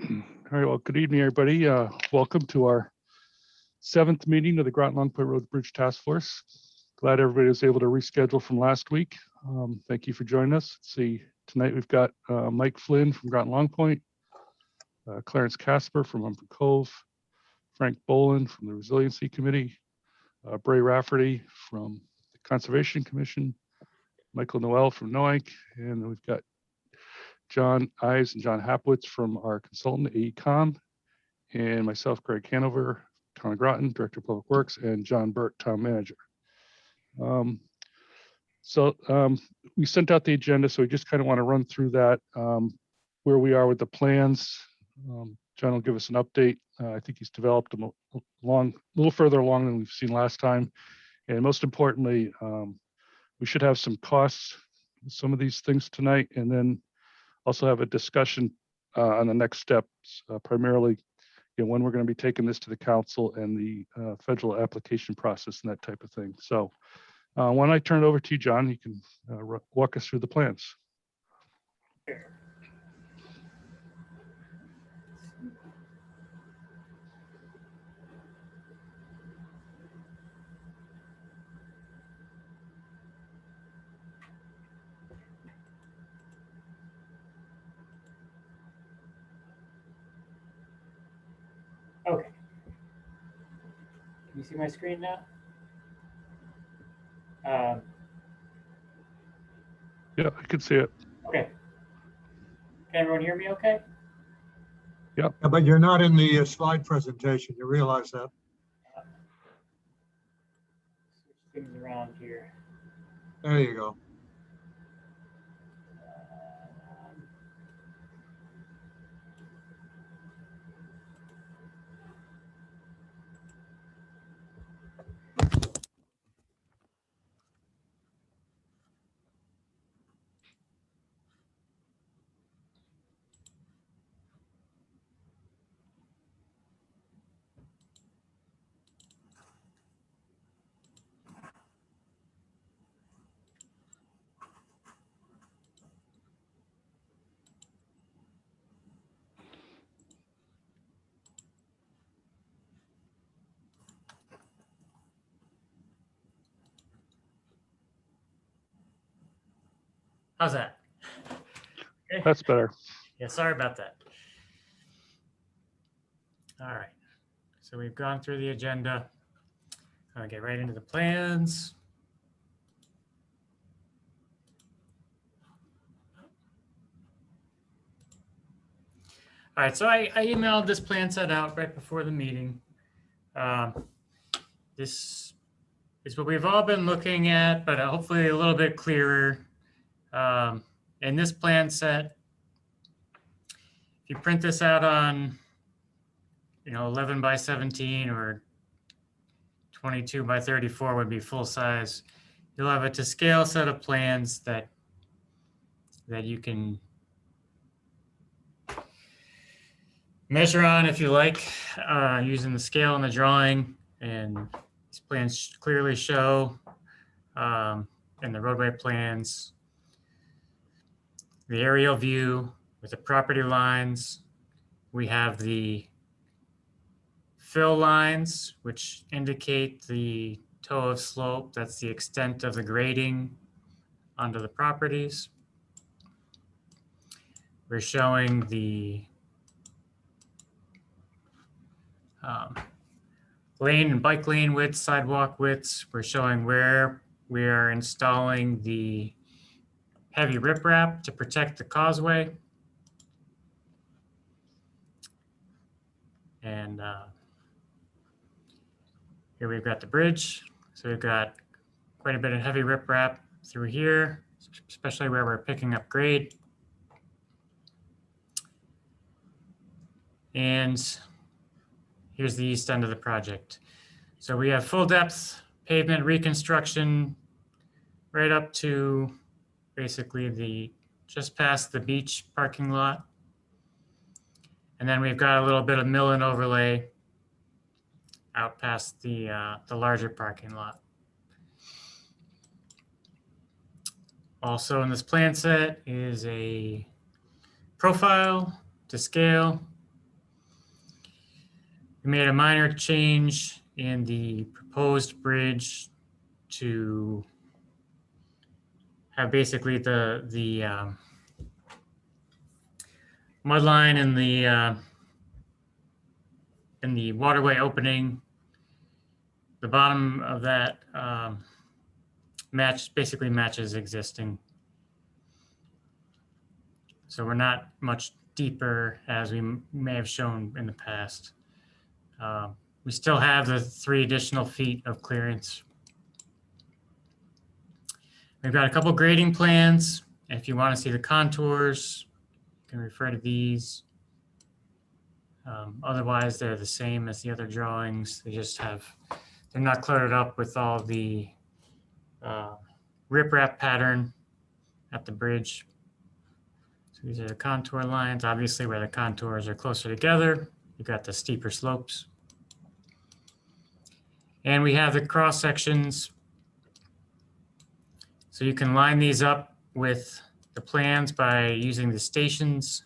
All right, well, good evening, everybody. Welcome to our 7th meeting of the Groton Long Point Road Bridge Task Force. Glad everybody was able to reschedule from last week. Thank you for joining us. Let's see, tonight we've got Mike Flynn from Groton Long Point, Clarence Casper from Umber Cove, Frank Boland from the Resiliency Committee, Bray Rafferty from the Conservation Commission, Michael Noel from NOAC, and then we've got John Ives and John Hapwitz from our consultant, AECom, and myself, Greg Hanover, Town of Groton, Director of Public Works, and John Burt, Town Manager. We sent out the agenda, so we just kind of want to run through that, where we are with the plans. John will give us an update. I think he's developed them a little further along than we've seen last time. And most importantly, we should have some costs, some of these things tonight, and then also have a discussion on the next steps, primarily when we're going to be taking this to the council and the federal application process and that type of thing. So why don't I turn it over to you, John? You can walk us through the plans. Okay. Can you see my screen now? Yeah, I can see it. Okay. Can everyone hear me okay? Yeah. But you're not in the slide presentation. You realize that? Switch things around here. There you go. How's that? Okay. That's better. Yeah, sorry about that. All right. So we've gone through the agenda. I'll get right into the plans. All right, so I emailed this plan set out right before the meeting. This is what we've all been looking at, but hopefully a little bit clearer. In this plan set, if you print this out on, 11 by 17 or 22 by 34 would be full size. You'll have a to scale set of plans that you can measure on if you like, using the scale in the drawing. And these plans clearly show in the roadway plans the aerial view with the property lines. We have the fill lines, which indicate the toe of slope. That's the extent of the grading onto the properties. We're showing the lane and bike lane widths, sidewalk widths. We're showing where we are installing the heavy riprap to protect the causeway. And here we've got the bridge. So we've got quite a bit of heavy riprap through here, especially where we're picking up grade. And here's the east end of the project. So we have full depth pavement reconstruction right up to basically just past the beach parking lot. And then we've got a little bit of mill and overlay out past the larger parking lot. Also in this plan set is a profile to scale We made a minor change in the proposed bridge to have basically the mud line in the waterway opening. The bottom of that basically matches existing. So we're not much deeper as we may have shown in the past. We still have the 3 additional feet of clearance. We've got a couple grading plans. If you want to see the contours, you can refer to these. Otherwise, they're the same as the other drawings. They're not cluttered up with all the riprap pattern at the bridge. So these are the contour lines. Obviously, where the contours are closer together, you've got the steeper slopes. And we have the cross sections. So you can line these up with the plans by using the stations.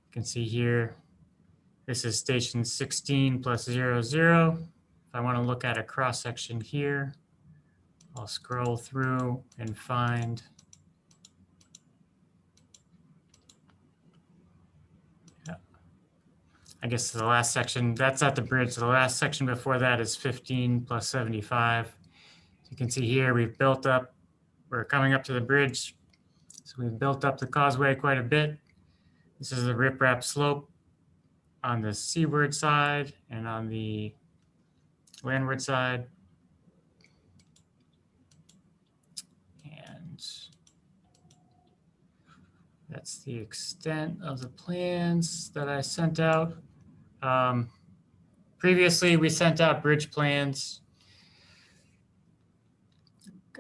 You can see here, this is station 16 plus 0, 0. If I want to look at a cross section here, I'll scroll through and find I guess the last section, that's at the bridge. So the last section before that is 15 plus 75. So you can see here, we're coming up to the bridge. So we've built up the causeway quite a bit. This is the riprap slope on the seaward side and on the landward side. And that's the extent of the plans that I sent out. Previously, we sent out bridge plans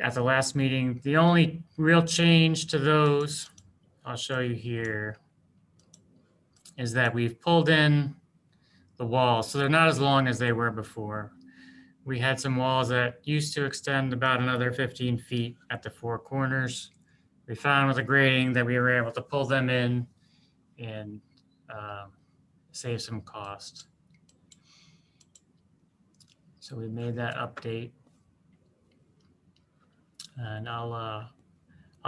at the last meeting. The only real change to those, I'll show you here, is that we've pulled in the walls. So they're not as long as they were before. We had some walls that used to extend about another 15 feet at the 4 corners. We found with the grading that we were able to pull them in and save some cost. So we made that update. And I'll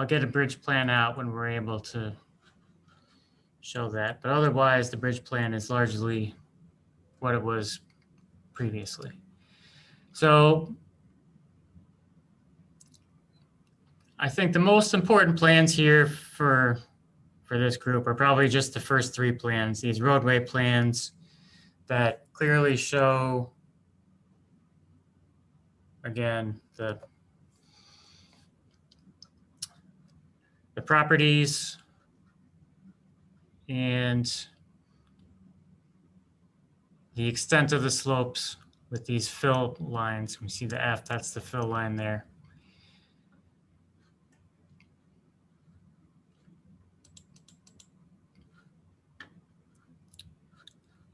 get a bridge plan out when we're able to show that. But otherwise, the bridge plan is largely what it was previously. So I think the most important plans here for this group are probably just the first 3 plans, these roadway plans that clearly show, again, the properties and the extent of the slopes with these fill lines. We see the F, that's the fill line there.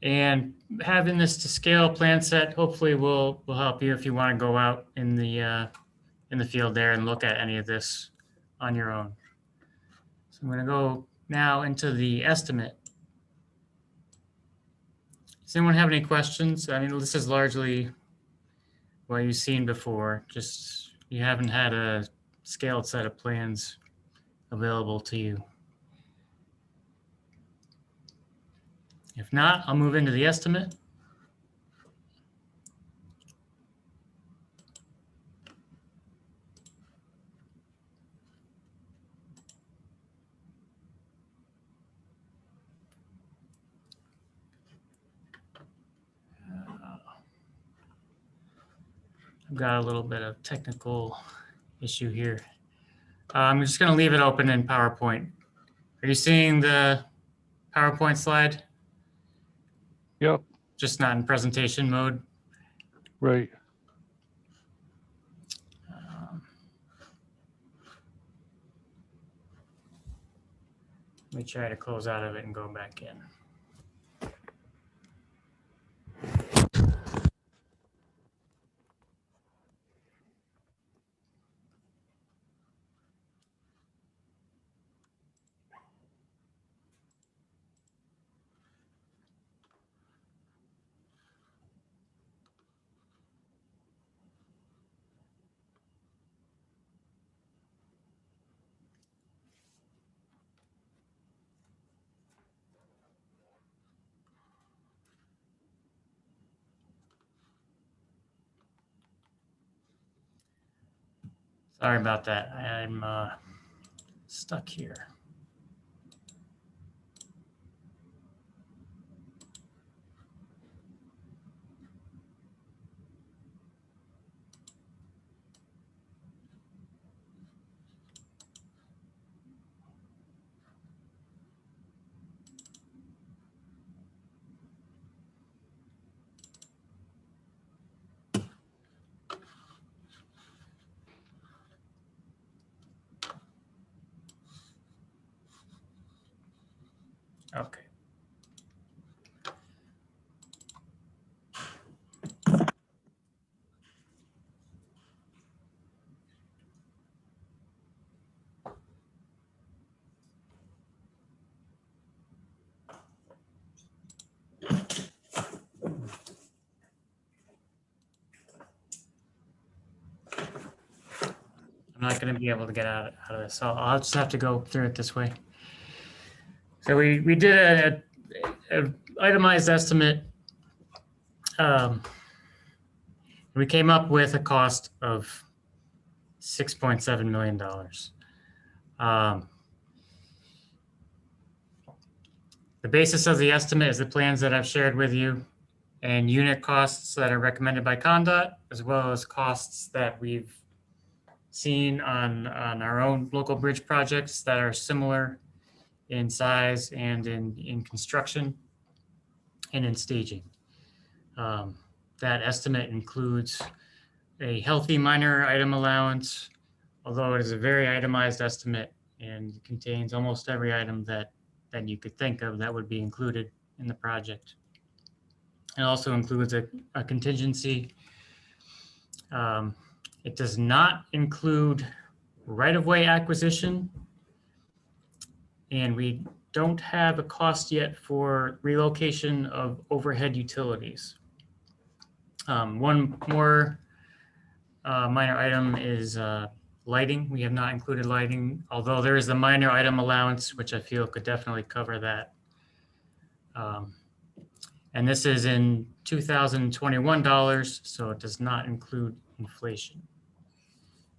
And having this to scale plan set hopefully will help you if you want to go out in the field there and look at any of this on your own. So I'm going to go now into the estimate. Does anyone have any questions? I mean, this is largely what you've seen before, just you haven't had a scaled set of plans available to you. If not, I'll move into the estimate. I've got a little bit of technical issue here. I'm just going to leave it open in PowerPoint. Are you seeing the PowerPoint slide? Yep, Just not in presentation mode? right. Let me try to close out of it and go back in. Sorry about that. I'm stuck here. Okay. I'm not going to be able to get out of this, so I'll just have to go through it this way. So we did a itemized estimate. We came up with a cost of $6.7 million. The basis of the estimate is the plans that I've shared with you and unit costs that are recommended by CONDOT, as well as costs that we've seen on our own local bridge projects that are similar in size and in construction and in staging. That estimate includes a healthy minor item allowance, although it is a very itemized estimate and contains almost every item that you could think of that would be included in the project. It also includes a contingency. It does not include right-of-way acquisition, and we don't have a cost yet for relocation of overhead utilities. One more minor item is lighting. We have not included lighting, although there is the minor item allowance, which I feel could definitely cover that. And this is in 2021 dollars, so it does not include inflation.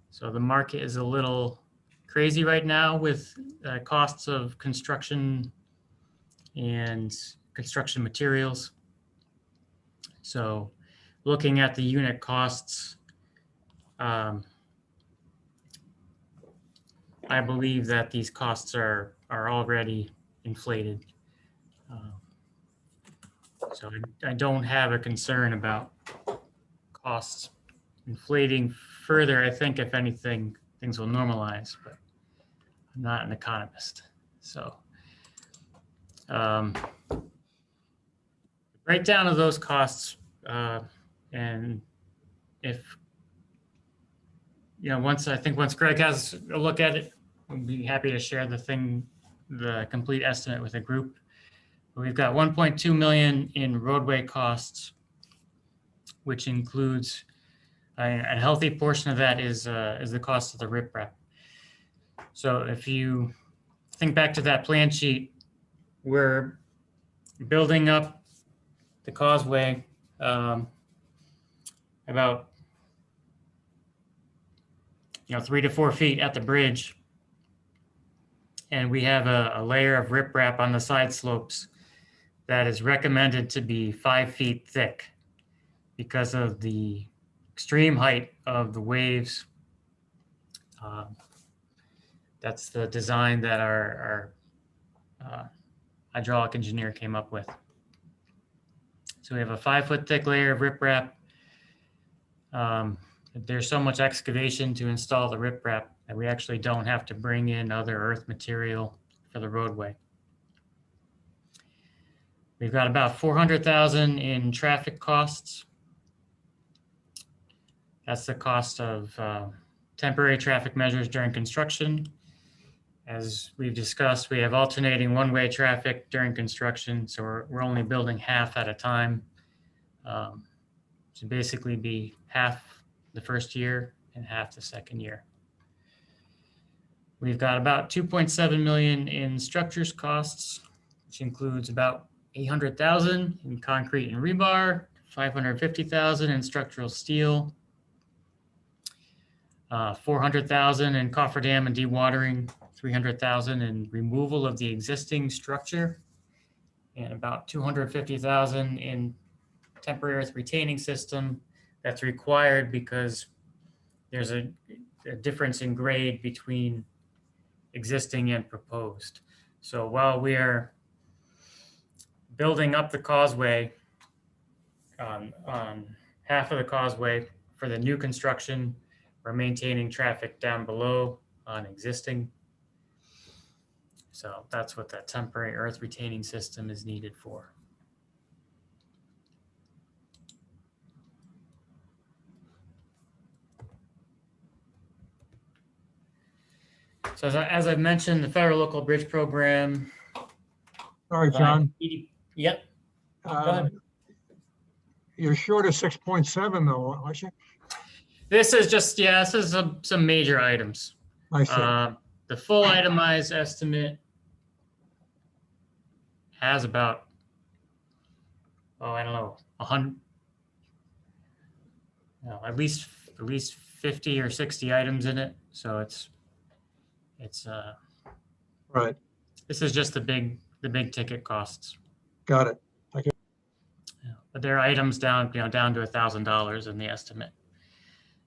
So the market is a little crazy right now with costs of construction and construction materials. So looking at the unit costs, I believe that these costs are already inflated. So I don't have a concern about costs inflating further. I think if anything, things will normalize, but I'm not an economist. So breakdown of those costs, and if, once Greg has a look at it, we'll be happy to share the complete estimate with the group. We've got 1.2 million in roadway costs, which includes a healthy portion of that is the cost of the riprap. So if you think back to that plan sheet, we're building up the causeway about 3 to 4 feet at the bridge, and we have a layer of riprap on the side slopes that is recommended to be 5 feet thick because of the extreme height of the waves. That's the design that our hydraulic engineer came up with. So we have a 5 foot thick layer of riprap. There's so much excavation to install the riprap that we actually don't have to bring in other earth material for the roadway. We've got about $400,000 in traffic costs. That's the cost of temporary traffic measures during construction. As we've discussed, we have alternating one-way traffic during construction, so we're only building half at a time. So basically be half the first year and half the second year. We've got about 2.7 million in structures costs, which includes about 800,000 in concrete and rebar, 550,000 in structural steel. $400,000 in cofferdam and dewatering, $300,000 in removal of the existing structure, and about $250,000 in temporary earth retaining system that's required because there's a difference in grade between existing and proposed. So while we are building up the causeway on half of the causeway for the new construction, we're maintaining traffic down below on existing. So that's what that temporary earth retaining system is needed for. So as I mentioned, the federal local bridge program. Sorry, John. Yep. ahead. You're short of 6.7 though, aren't you? This is just, yeah, this is some major items. I see. The full itemized estimate has about, I don't know, 100, at least 50 or 60 items in it. So it's Right. this is just the big ticket costs. Got it. Yeah, but there are items down to $1,000 in the estimate.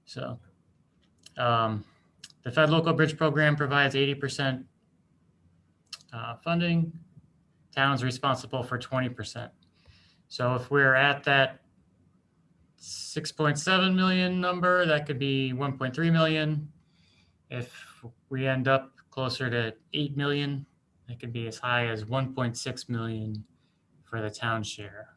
So the Fed Local Bridge Program provides 80% funding. Town's responsible for 20%. So if we're at that 6.7 million number, that could be 1.3 million. If we end up closer to 8 million, it could be as high as 1.6 million for the town share.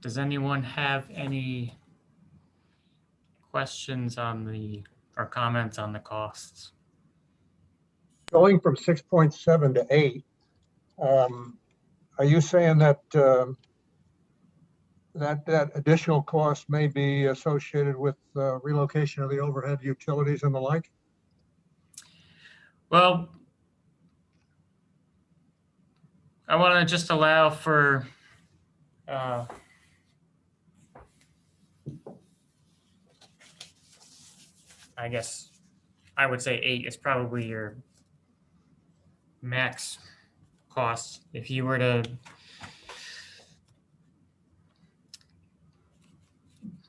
Does anyone have any questions on or comments on the costs? Going from 6.7 to 8, are you saying that that additional cost may be associated with relocation of the overhead utilities and the like? Well, I want to just allow for I guess I would say 8 is probably your max cost. If you were to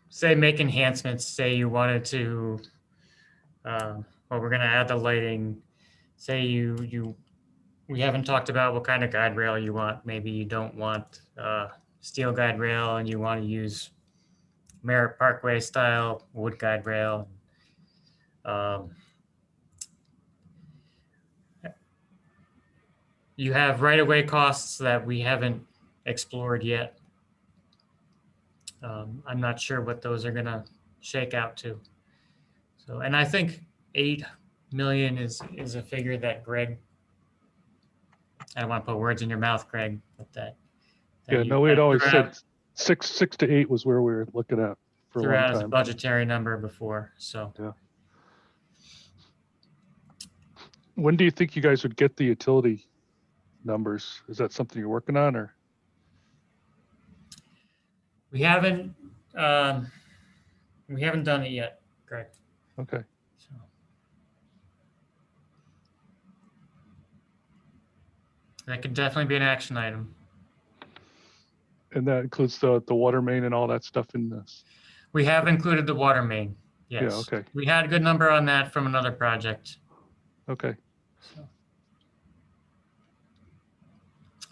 say make enhancements, say you wanted to, well, we're going to add the lighting. Say we haven't talked about what kind of guide rail you want. Maybe you don't want steel guide rail and you want to use Merritt Parkway style wood guide rail. You have right-of-way costs that we haven't explored yet. I'm not sure what those are going to shake out to. So, and I think 8 million is a figure that Greg, I don't want to put words in your mouth, Greg, but that Yeah, no, we had always said 6 to 8 was where we were looking at for a long as a time. budgetary number before. So Yeah. When do you think you guys would get the utility numbers? Is that something you're working on, or? we haven't done it yet, Greg. Okay. So that could definitely be an action item. And that includes the water main and all that stuff in this? We have included the water main. Yes. Yeah, okay. We had a good number on that from another project. Okay. So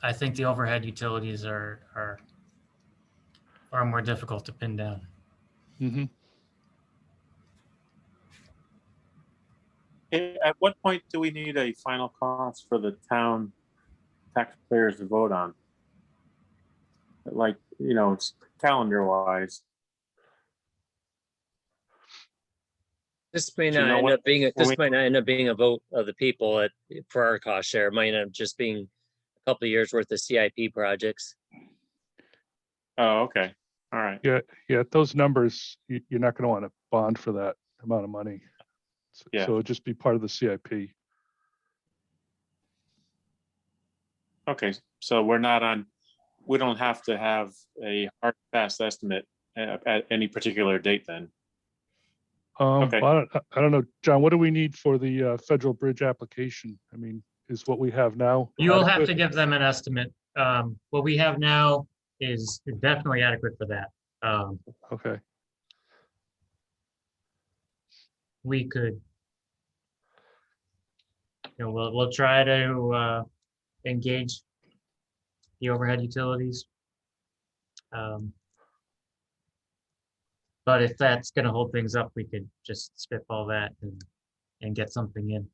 I think the overhead utilities are far more difficult to pin down. Mm-hmm. At what point do we need a final cost for the town taxpayers to vote on? Like, it's calendar wise. This may Do you not know end what- up being when we- might not end up being a vote of the people for our cost share. It might end up just being a couple of years worth of CIP projects. Oh, okay. All right. Yeah, those numbers, you're not going to want to bond for that amount of money. Yeah. So it'll just be part of the CIP. Okay. So we're not on we don't have to have a hard fast estimate at any particular date then. Okay. Well, I don't know, John, what do we need for the federal bridge application? I mean, is what we have now You will have to adequate? give them an estimate. What we have now is definitely adequate for that. Okay, We could, we'll try to engage the overhead utilities. But if that's gonna hold things up, we could just spitball that and get something in.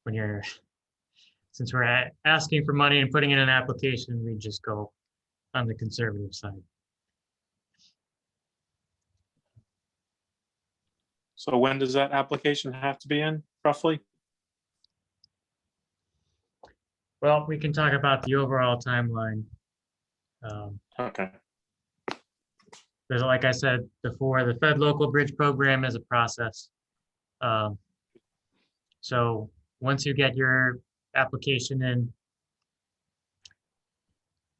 When you're, since we're asking for money and putting in an application, we just go on the conservative side. So when does that application have to be in roughly? Well, we can talk about the overall timeline. Okay. There's, like I said before, the Fed Local Bridge Program is a process. So once you get your application in,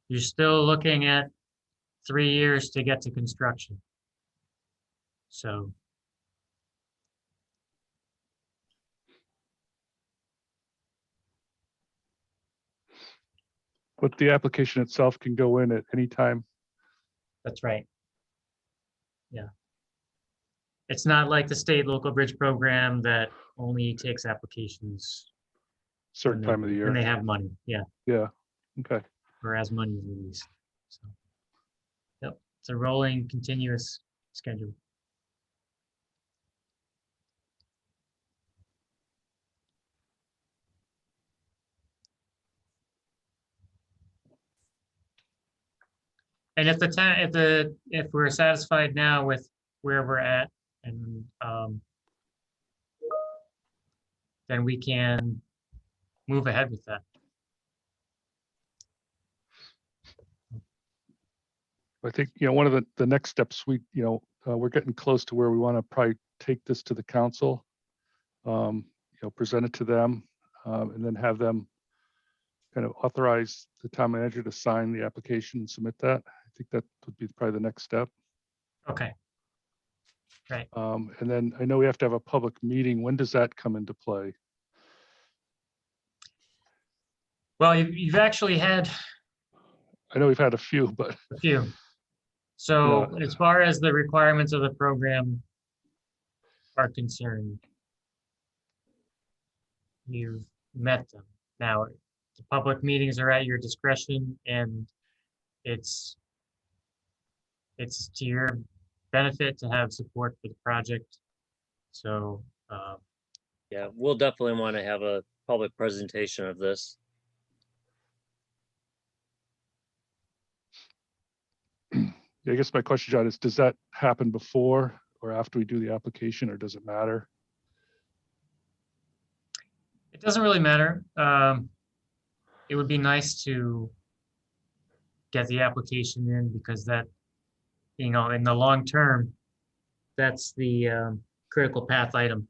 you're still looking at 3 years to get to construction. So but the application itself can go in at any time. that's right. Yeah. It's not like the state local bridge program that only takes applications Certain when time of the when they year. have money. Yeah. Yeah, okay. Or as money is released. So, yep, it's a rolling, continuous schedule. And if if we're satisfied now with where we're at, and then we can move ahead with that. I think, one of the next steps, we're getting close to where we want to probably take this to the council, present it to them, and then have them kind of authorize the town manager to sign the application and submit that. I think that would be probably the next step. Okay. Right. And then I know we have to have a public meeting. When does that come into play? Well, you've actually had I know we've had a few, but a few. So Yeah. as far as the requirements of the program are concerned, you've met them. Now, the public meetings are at your discretion, and it's to your benefit to have support for the project. So, Yeah, we'll definitely want to have a public presentation of this. I guess my question, John, is does that happen before or after we do the application, or does it matter? it doesn't really matter. It would be nice to get the application in, because that, in the long term, that's the critical path item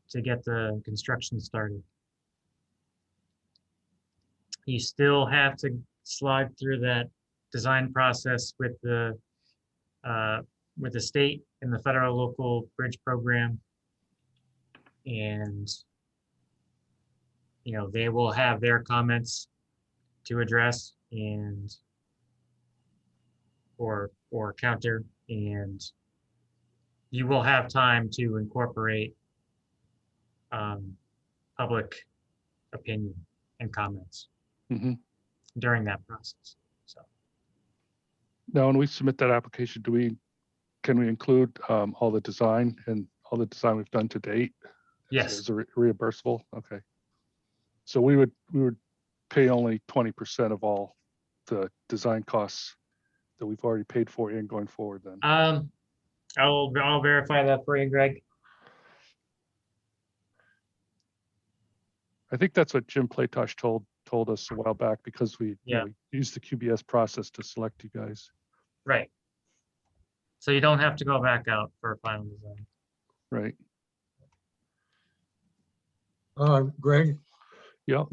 to get the construction started. You still have to slide through that design process with the state and the federal local bridge program. And, they will have their comments to address and or counter, and you will have time to incorporate public opinion and comments Mhm. during that process. So Now, when we submit that application, can we include all the design and all the design we've done to date? yes, As a reimbursable? Okay. So we would pay only 20% of all the design costs that we've already paid for and going forward then. I'll verify that for you, Greg. I think that's what Jim Platosh told us a while back, because we used the QBS process to select you guys. Right. So you don't have to go back out for a final design. Right. Greg, Yeah,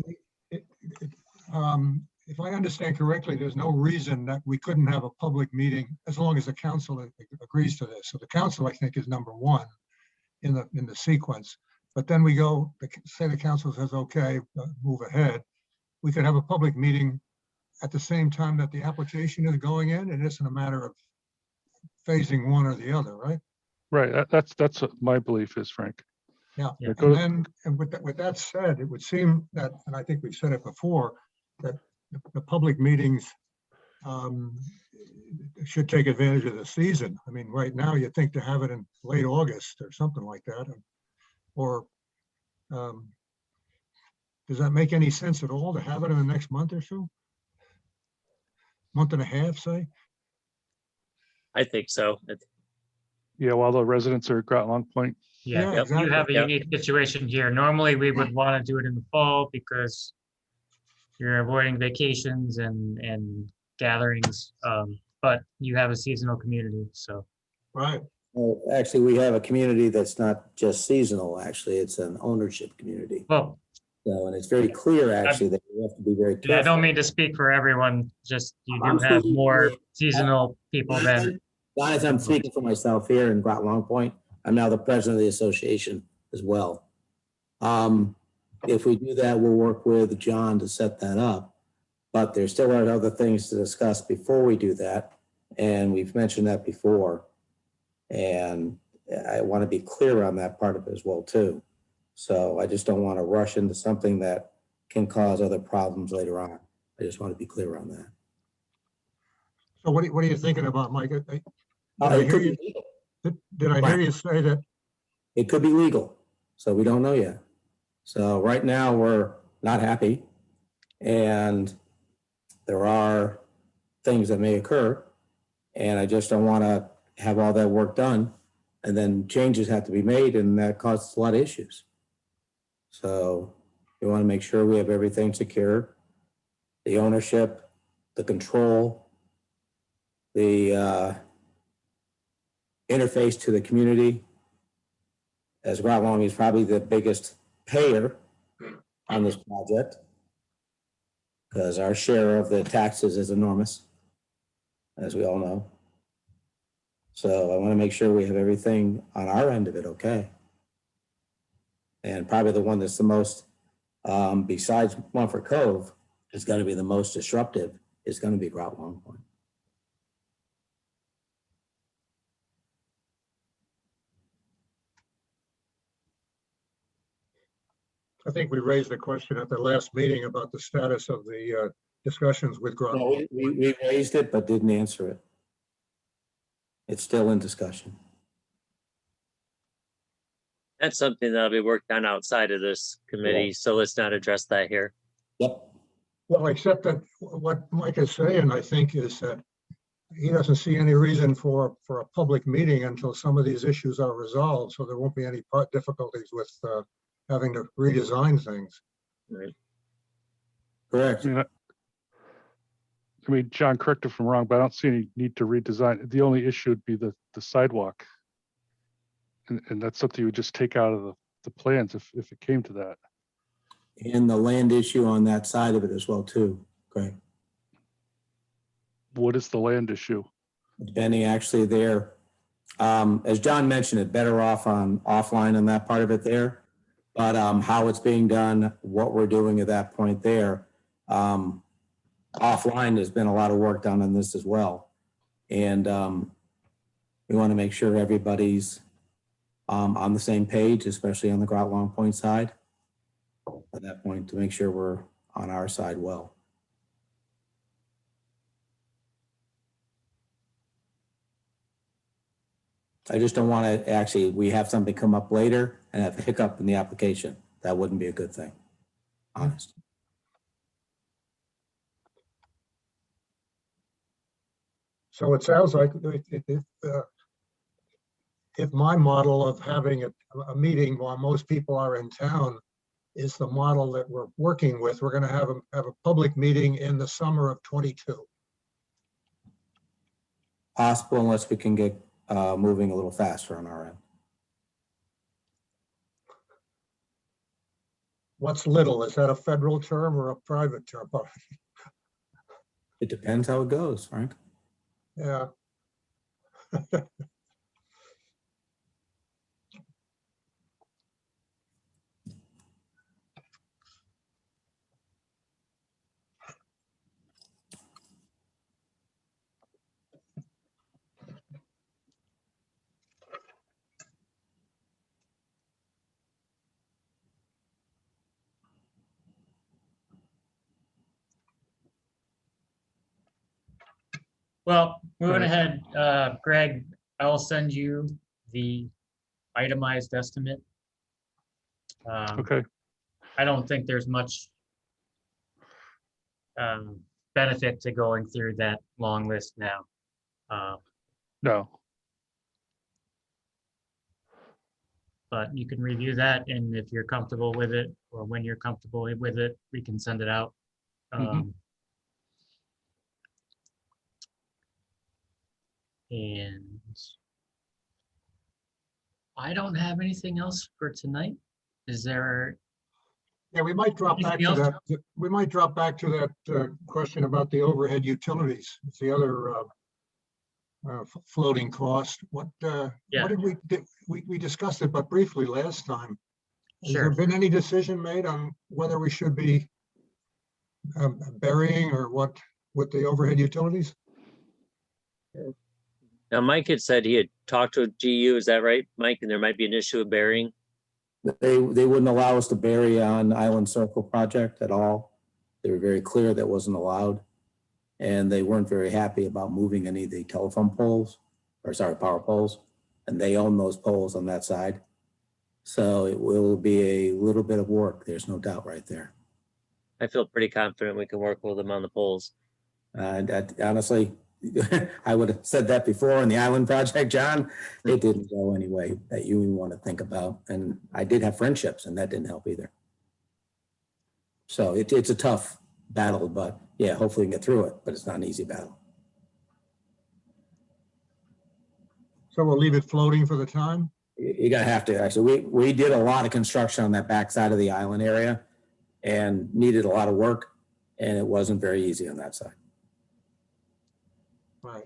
If I understand correctly, there's no reason that we couldn't have a public meeting as long as the council agrees to this. So the council, I think, is number one in the sequence. But then we go, say the council says, okay, move ahead. We could have a public meeting at the same time that the application is going in. It isn't a matter of phasing one or the other, right? right. That's what my belief is, Frank. Yeah, Yeah. and then, and with that said, it would seem that, and I think we've said it before, that the public meetings should take advantage of the season. I mean, right now, you'd think to have it in late August or something like that, or does that make any sense at all to have it in the next month or so? Month and a half, say? I think so. Yeah, while the residents are at Groton Long Point. Yeah, Yep. you have a Yep. unique situation here. Normally, we would want to do it in the fall because you're avoiding vacations and gatherings, but you have a seasonal community, so. Right. Well, actually, we have a community that's not just seasonal, actually, it's an ownership community. Well, So, and it's very clear, actually, that we have to be very yeah, I don't careful. mean to speak for everyone, just you I'm do have speaking more for- seasonal people than, As I'm speaking for myself here in Groton Long Point, I'm now the president of the association as well. If we do that, we'll work with John to set that up. But there still are other things to discuss before we do that. And we've mentioned that before. And I want to be clear on that part of it as well, too. So I just don't want to rush into something that can cause other problems later on. I just want to be clear on that. So what are you thinking about, Mike? Did I It hear could you, be legal. did I hear you say that? It could be legal, so we don't know yet. So right now, we're not happy, and there are things that may occur, and I just don't want to have all that work done, and then changes have to be made, and that causes a lot of issues. So we want to make sure we have everything secure, the ownership, the control, the interface to the community, as Groton Long is probably the biggest payer on this project, because our share of the taxes is enormous, as we all know. So I want to make sure we have everything on our end of it okay. And probably the one that's the most, besides Mumford Cove, is going to be the most disruptive, is going to be Groton Long Point. I think we raised a question at the last meeting about the status of the discussions with Groton. Well, we raised it, but didn't answer it. It's still in discussion. That's something that'll be worked on outside of this committee, so let's not address that here. Yep. Well, except that what Mike is saying, I think, is that he doesn't see any reason for a public meeting until some of these issues are resolved, so there won't be any difficulties with having to redesign things. Right. Correct. I mean, John, correct if I'm wrong, but I don't see any need to redesign. The only issue would be the sidewalk. And that's something you would just take out of the plans if it came to that. And the land issue on that side of it as well, too. Great. What is the land issue? Benny, actually there, as John mentioned, it better off on offline on that part of it there. But how it's being done, what we're doing at that point there, offline, there's been a lot of work done on this as well. And we want to make sure everybody's on the same page, especially on the Groton Long Point side. At that point, to make sure we're on our side well. I just don't want to actually, we have something come up later and have a hiccup in the application. That wouldn't be a good thing, honest. So it sounds like if my model of having a meeting while most people are in town is the model that we're working with, we're going to have a public meeting in the summer of 22. Possible unless we can get moving a little faster on our end. What's little? Is that a federal term or a private term? It depends how it goes, Frank. Yeah. Well, moving Right. ahead, Greg, I'll send you the itemized estimate. Okay, I don't think there's much benefit to going through that long list now. no, But you can review that, and if you're comfortable with it, or when you're comfortable with it, we can send it out. Mhm. And I don't have anything else for tonight. Is there? Yeah, we might drop back Anything to else? that. We might drop back to that question about the overhead utilities. It's the other floating cost. What Yeah. did we discussed it, but briefly last time. Has there Sure. been any decision made on whether we should be burying or what with the overhead utilities? Now, Mike had said he had talked to GU, is that right, Mike? And there might be an issue of burying. They wouldn't allow us to bury on Island Circle project at all. They were very clear that wasn't allowed. And they weren't very happy about moving any of the telephone poles, or sorry, power poles. And they own those poles on that side. So it will be a little bit of work. There's no doubt right there. I feel pretty confident we can work with them on the polls. Honestly, I would have said that before in the Island project, John. It didn't go any way that you even want to think about. And I did have friendships, and that didn't help either. So it's a tough battle, but yeah, hopefully we can get through it, but it's not an easy battle. So we'll leave it floating for the time? You're gonna have to, actually. We did a lot of construction on that back side of the island area and needed a lot of work, and it wasn't very easy on that side. Right.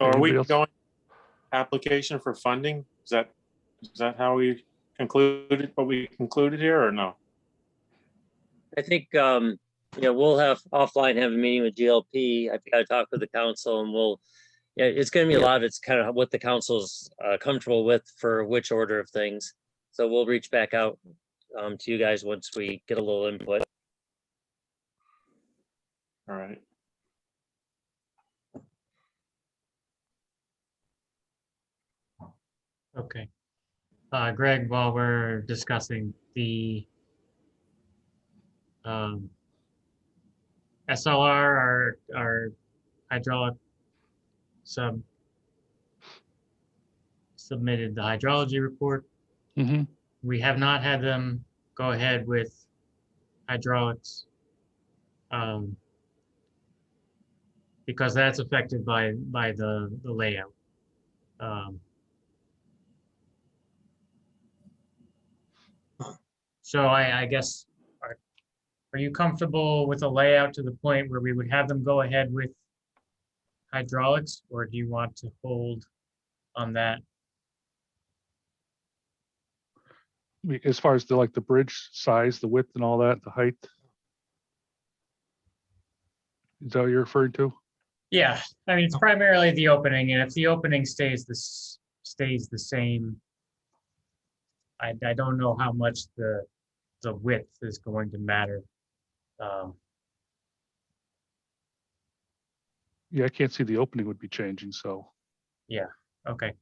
So are we Anybody else? going application for funding? Is that how we concluded what we concluded here or no? I think, we'll have offline, have a meeting with GLP. I've got to talk with the council and it's going to be a lot of it's kind of what the council's comfortable with for which order of things. So we'll reach back out to you guys once we get a little input. All right. Okay. Greg, while we're discussing the SLR, our hydraulic submitted the hydrology report. hmm We have not had them go ahead with hydraulics because that's affected by the layout. So I guess, are you comfortable with a layout to the point where we would have them go ahead with hydraulics, or do you want to hold on that? As far as the bridge size, the width and all that, the height. Is that what you're referring to? Yeah, I mean, it's primarily the opening, and if the opening stays the same, I don't know how much the width is going to matter. Yeah, I can't see the opening would be changing, so. Yeah, okay.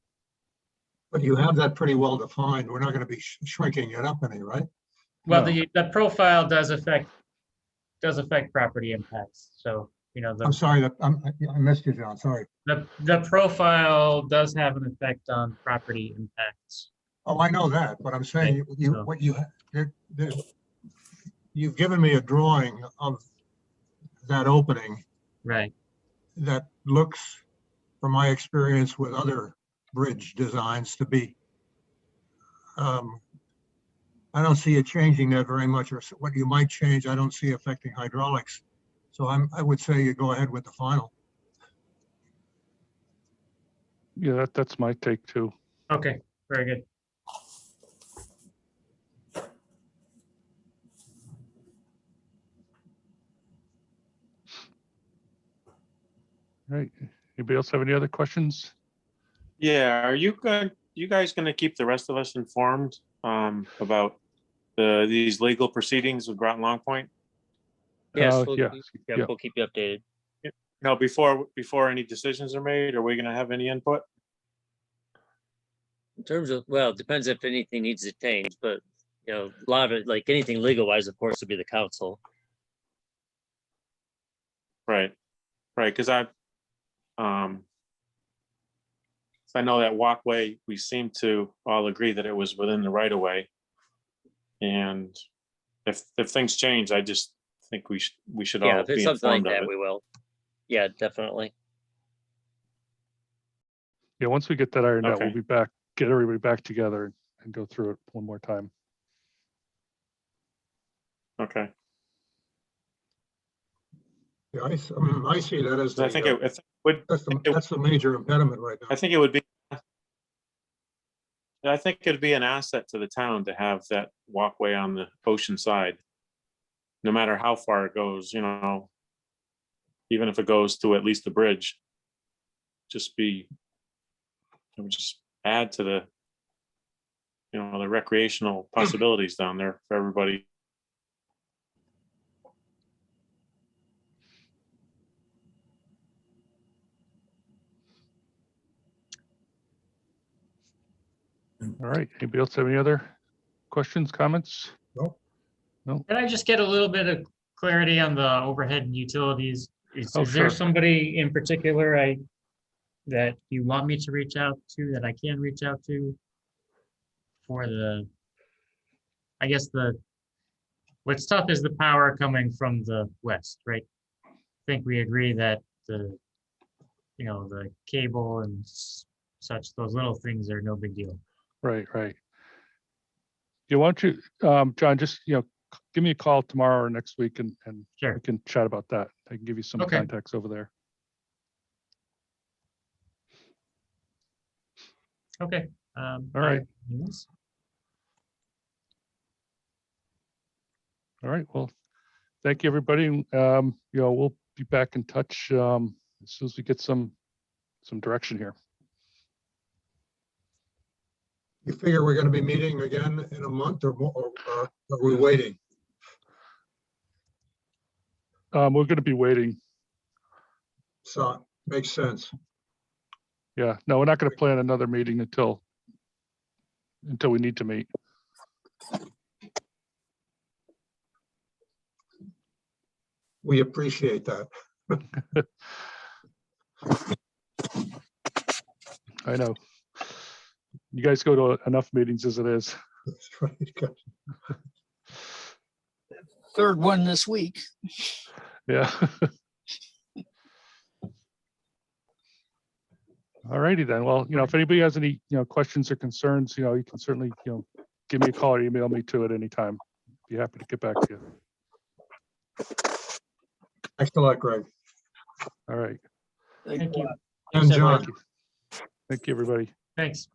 But you have that pretty well defined. We're not going to be shrinking it up any, right? Well, No. the profile does affect property impacts. So, I'm sorry that I missed you, John. Sorry. the profile does have an effect on property impacts. Oh, I know that, but I'm saying Okay, so- you've given me a drawing of that opening Right. that looks, from my experience with other bridge designs, to be, I don't see it changing that very much, or what you might change, I don't see affecting hydraulics. So I would say you go ahead with the final. Yeah, that's my take too. Okay, very good. Right. Anybody else have any other questions? Yeah, are you guys gonna keep the rest of us informed about these legal proceedings with Groton Long Point? Yes, Yeah, yeah. we'll keep you updated. No, before any decisions are made, are we gonna have any input? In terms of, well, it depends if anything needs to change, but a lot of it, like anything legal wise, of course, would be the council. Right, because I know that walkway, we seem to all agree that it was within the right of way. And if things change, I just think we should Yeah, all if it's be something like informed of that, it. we will. Yeah, definitely. Yeah, once we get that ironed out, we'll Okay. be back, get everybody back together and go through it one more time. Okay, Yeah, I see that as 'cause I think the, it would, that's the major impediment right now. I think it would be, I think it'd be an asset to the town to have that walkway on the ocean side. No matter how far it goes, even if it goes to at least the bridge. It would just add to the, the recreational possibilities down there for everybody. All right. Anybody else have any other questions, comments? Can I just get a little bit of clarity on the overhead and utilities? Is Oh, is there sure. somebody in particular that you want me to reach out to, that I can reach out to for what's tough is the power coming from the west, right? I think we agree that the cable and such, those little things are no big deal. Right. You want you, John, just, give me a call tomorrow or next week and Sure. we can chat about that. I can give you some Okay. contacts over there. Okay. All right. All right. Well, thank you, everybody. We'll be back in touch as soon as we get some direction here. You figure we're gonna be meeting again in a month or more, or are we waiting? We're going to be waiting. So, makes sense. Yeah. No, we're not going to plan another meeting until we need to meet. We appreciate that. I know. You guys go to enough meetings as it is. That's right. Third one this week. Yeah. All righty then. Well, if anybody has any, questions or concerns, you can certainly, give me a call or email me to at any time. Be happy to get back to you. Thanks a lot, Greg. All right. Thank you. And John. Thank you, everybody. Thanks.